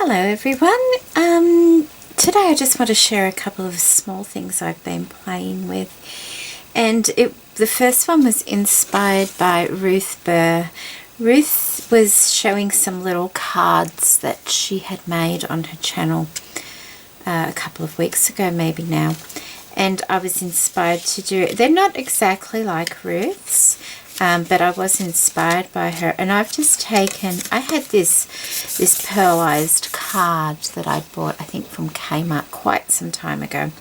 Hello everyone. Today I just want to share a couple of small things I've been playing with, and the first one was inspired by Ruth Burr. Ruth was showing some little cards that she had made on her channel a couple of weeks ago, maybe now, and I was inspired to do it. They're not exactly like Ruth's, but I was inspired by her, and I've just taken, I had this pearlized card that I bought, I think from Kmart quite some time ago,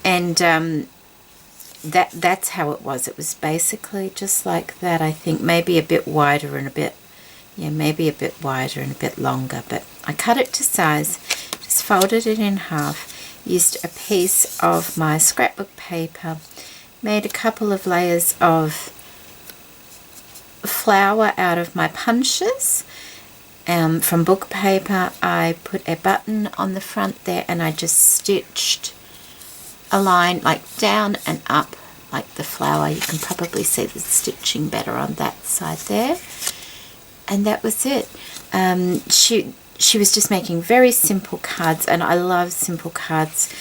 and that's how it was. It was basically just like that, I think, maybe a bit wider and a bit, yeah, maybe a bit wider and a bit longer, but I cut it to size, just folded it in half, used a piece of my scrapbook paper, made a couple of layers of flower out of my punches from book paper. I put a button on the front there, and I just stitched a line like down and up like the flower. You can probably see the stitching better on that side there, and that was it. She was just making very simple cards, and I love simple cards.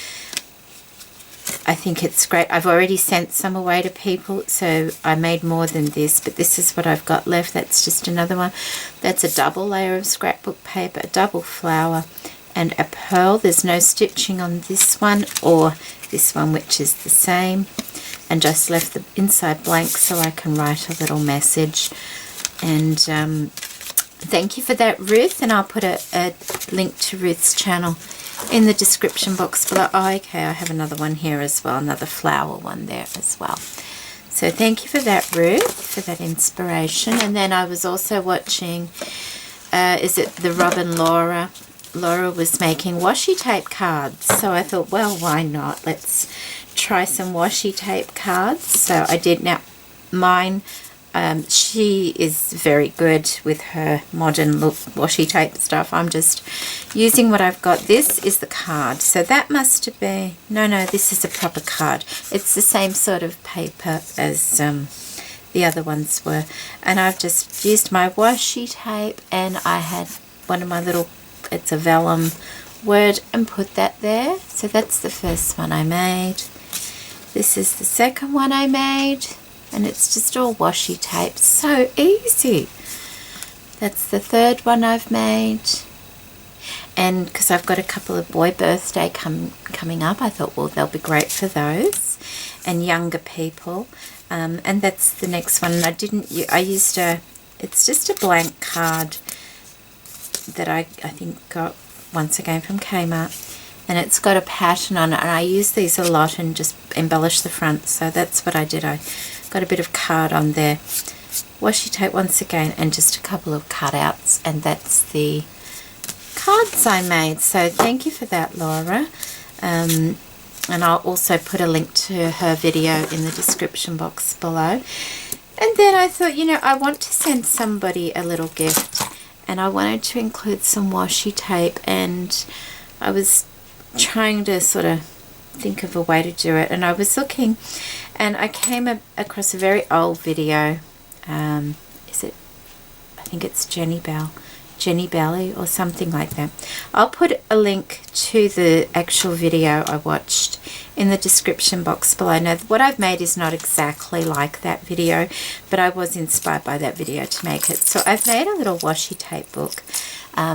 I think it's great. I've already sent some away to people, so I made more than this, but this is what I've got left. That's just another one. That's a double layer of scrapbook paper, a double flower, and a pearl. There's no stitching on this one or this one, which is the same, and just left the inside blank so I can write a little message. And thank you for that, Ruth, and I'll put a link to Ruth's channel in the description box below. Oh, okay, I have another one here as well, another flower one there as well. So thank you for that, Ruth, for that inspiration. And then I was also watching, is it the Robin Laura? Laura was making washi tape cards, so I thought, well, why not? Let's try some washi tape cards. So I did. Now, mine, she is very good with her modern look washi tape stuff. I'm just using what I've got. This is the card, so that must be, no, this is a proper card. It's the same sort of paper as the other ones were, and I've just used my washi tape, and I had one of my little, it's a vellum word, and put that there. So that's the first one I made. This is the second one I made, and it's just all washi tape. So easy. That's the third one I've made. And because I've got a couple of boy birthday coming up, I thought, well, they'll be great for those and younger people. And that's the next one. And I used it's just a blank card that I think got once again from Kmart. And it's got a pattern on it, and I use these a lot and just embellish the front. So that's what I did. I got a bit of card on there, washi tape once again, and just a couple of cutouts, and that's the cards I made. So thank you for that, Laura. And I'll also put a link to her video in the description box below. And then I thought, I want to send somebody a little gift, and I wanted to include some washi tape, and I was trying to sort of think of a way to do it, and I was looking, and I came across a very old video. I think it's Jenny Belly or something like that. I'll put a link to the actual video I watched in the description box below. Now, what I've made is not exactly like that video, but I was inspired by that video to make it. So I've made a little washi tape book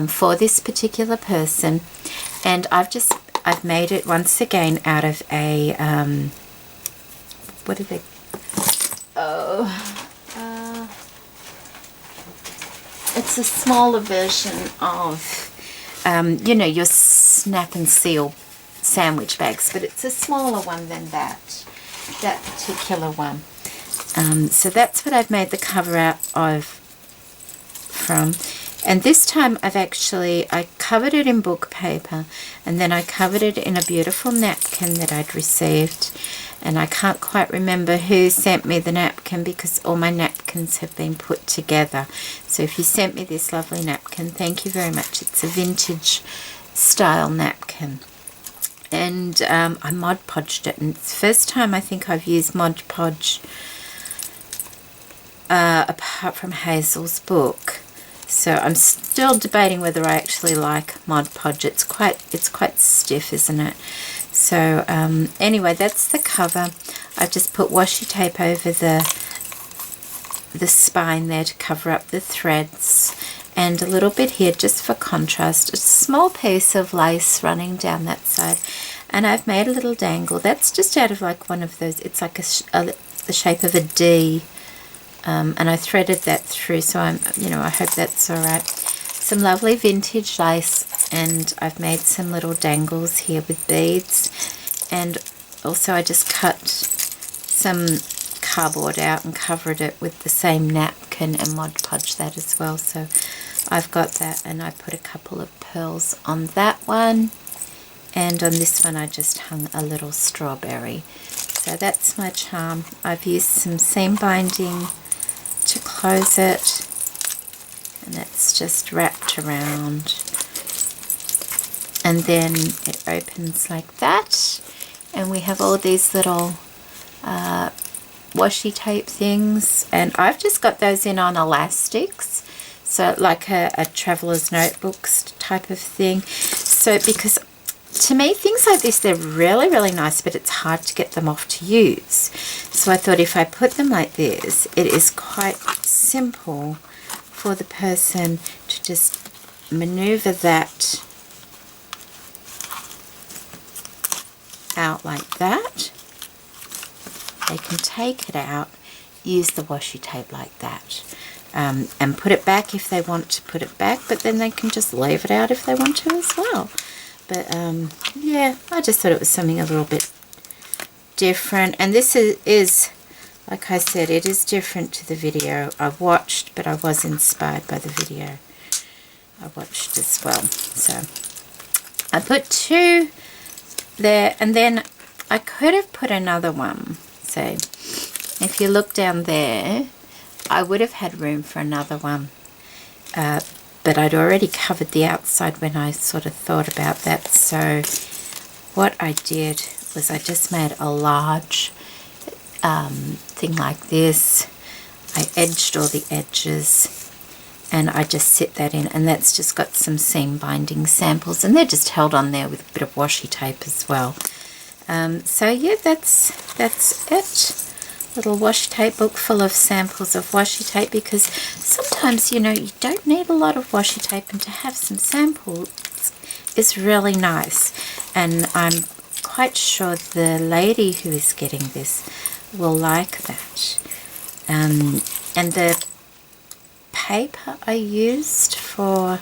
for this particular person, and I've made it once again out of a what are they? It's a smaller version of your snap and seal sandwich bags, but it's a smaller one than that particular one. So that's what I've made the cover out of from. And this time I covered it in book paper, and then I covered it in a beautiful napkin that I'd received. And I can't quite remember who sent me the napkin, because all my napkins have been put together. So if you sent me this lovely napkin, thank you very much. It's a vintage style napkin. And I Mod Podged it, and it's the first time I think I've used Mod Podge apart from Hazel's book. So I'm still debating whether I actually like Mod Podge. It's quite stiff, isn't it? So anyway, that's the cover. I've just put washi tape over the spine there to cover up the threads, and a little bit here just for contrast. A small piece of lace running down that side, and I've made a little dangle. That's just out of like one of those, it's like the shape of a D, and I threaded that through, so I hope that's all right. Some lovely vintage lace, and I've made some little dangles here with beads, and also I just cut some cardboard out and covered it with the same napkin and Mod Podge that as well. So I've got that, and I put a couple of pearls on that one, and on this one I just hung a little strawberry. So that's my charm. I've used some seam binding to close it, and that's just wrapped around, and then it opens like that, and we have all these little washi tape things, and I've just got those in on elastics, so like a traveler's notebooks type of thing. So because to me things like this, they're really nice, but it's hard to get them off to use. So I thought if I put them like this, it is quite simple for the person to just maneuver that out like that. They can take it out, use the washi tape like that, and put it back if they want to put it back, but then they can just leave it out if they want to as well. But yeah, I just thought it was something a little bit different, and this is like I said, it is different to the video I watched, but I was inspired by the video I watched as well. So I put 2 there, and then I could have put another one. So if you look down there, I would have had room for another one, but I'd already covered the outside when I sort of thought about that. So what I did was I just made a large thing like this. I edged all the edges, and I just set that in, and that's just got some seam binding samples, and they're just held on there with a bit of washi tape as well. So yeah, that's it. Little washi tape book full of samples of washi tape, because sometimes you don't need a lot of washi tape, and to have some samples is really nice. And I'm quite sure the lady who is getting this will like that. And the paper I used for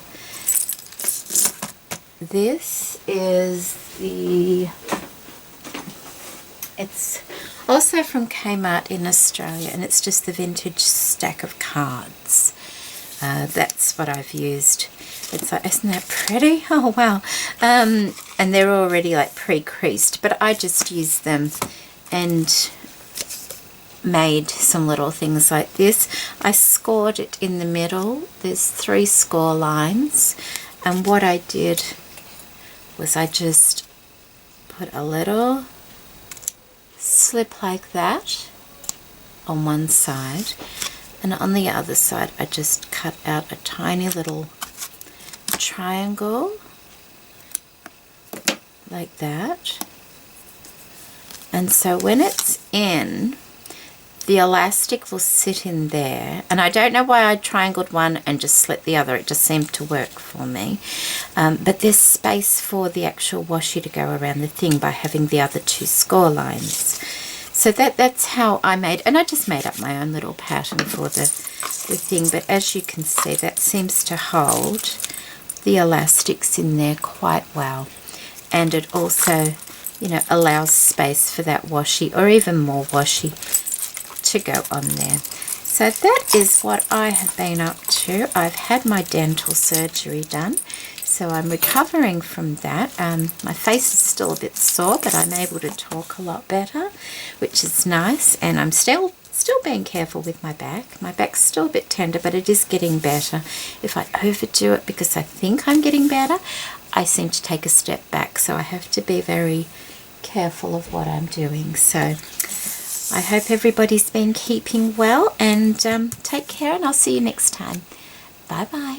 this is it's also from Kmart in Australia, and it's just the vintage stack of cards. That's what I've used. It's like, isn't that pretty? Oh wow. And they're already like pre-creased, but I just used them and made some little things like this. I scored it in the middle. There's 3 score lines, and what I did was I just put a little slip like that on one side, and on the other side I just cut out a tiny little triangle like that. And so when it's in, the elastic will sit in there, and I don't know why I triangled one and just slit the other. It just seemed to work for me. But there's space for the actual washi to go around the thing by having the other 2 score lines. So that's how I made, and I just made up my own little pattern for the thing. But as you can see, that seems to hold the elastics in there quite well, and it also allows space for that washi, or even more washi, to go on there. So that is what I have been up to. I've had my dental surgery done, so I'm recovering from that. My face is still a bit sore, but I'm able to talk a lot better, which is nice. And I'm still being careful with my back. My back's still a bit tender, but it is getting better. If I overdo it because I think I'm getting better, I seem to take a step back. So I have to be very careful of what I'm doing. So I hope everybody's been keeping well, and take care, and I'll see you next time. Bye bye.